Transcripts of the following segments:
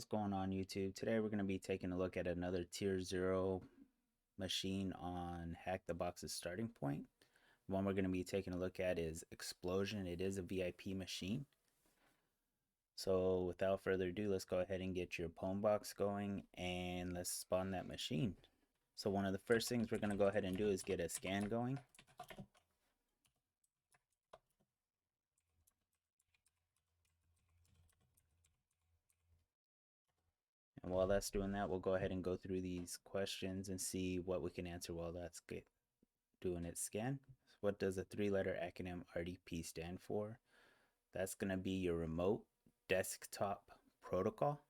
What's going on, YouTube? Today we're going to be taking a look at another tier 0 machine on Hack the Box's starting point. The one we're going to be taking a look at is Explosion. It is a VIP machine. So without further ado, let's go ahead and get your Pwn box going and let's spawn that machine. So one of the first things we're going to go ahead and do is get a scan going. And while that's doing that, we'll go ahead and go through these questions and see what we can answer while that's doing its scan. What does a 3-letter acronym RDP stand for? That's going to be your remote desktop protocol.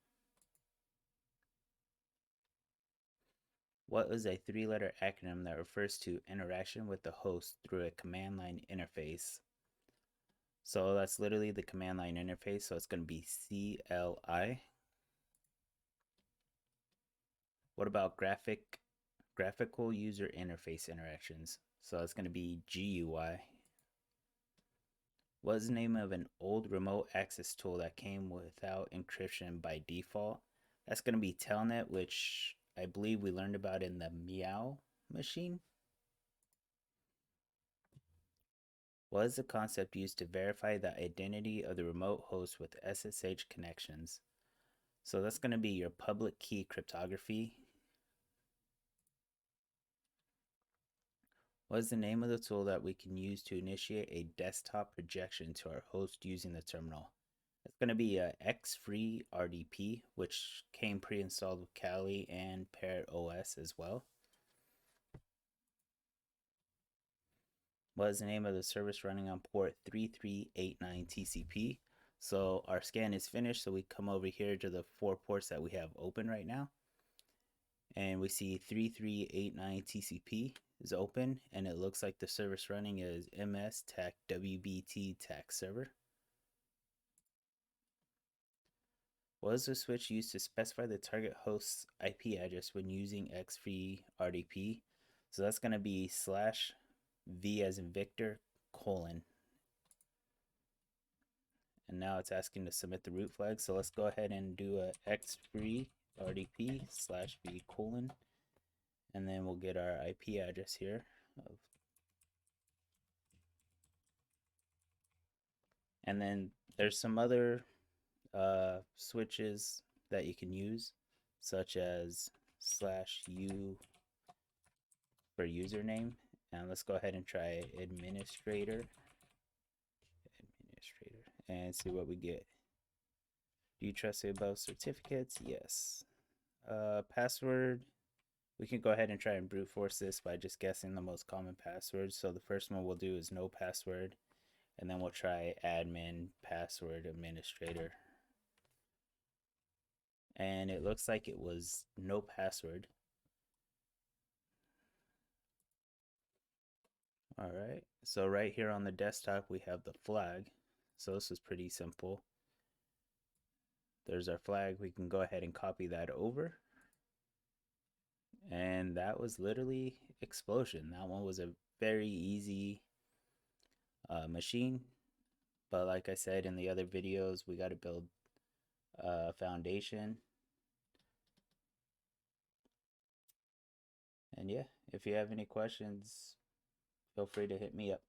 What is a 3-letter acronym that refers to interaction with the host through a command line interface? So that's literally the command line interface, so it's going to be CLI. What about graphical user interface interactions? So it's going to be GUI. What is the name of an old remote access tool that came without encryption by default? That's going to be Telnet, which I believe we learned about in the Meow machine. What is the concept used to verify the identity of the remote host with SSH connections? So that's going to be your public key cryptography. What is the name of the tool that we can use to initiate a desktop projection to our host using the terminal? It's going to be a X-Free RDP, which came pre-installed with Kali and Parrot OS as well. What is the name of the service running on port 3389 TCP? So our scan is finished, so we come over here to the 4 ports that we have open right now. And we see 3389 TCP is open, and it looks like the service running is MS TAC WBT TAC server. What is the switch used to specify the target host's IP address when using X-Free RDP? So that's going to be /V as in Victor : and now it's asking to submit the root flag, so let's go ahead and do a X-Free RDP /V : and then we'll get our IP address here and then there's some other switches that you can use, such as /U for username. And let's go ahead and try administrator and see what we get. Do you trust the above certificates? Yes. Password, we can go ahead and try and brute force this by just guessing the most common passwords. So the first one we'll do is no password, and then we'll try admin password administrator. And it looks like it was no password. All right, so right here on the desktop we have the flag. So this is pretty simple. There's our flag. We can go ahead and copy that over. And that was literally Explosion. That one was a very easy machine. But like I said in the other videos, we got to build a foundation. And yeah, if you have any questions, feel free to hit me up.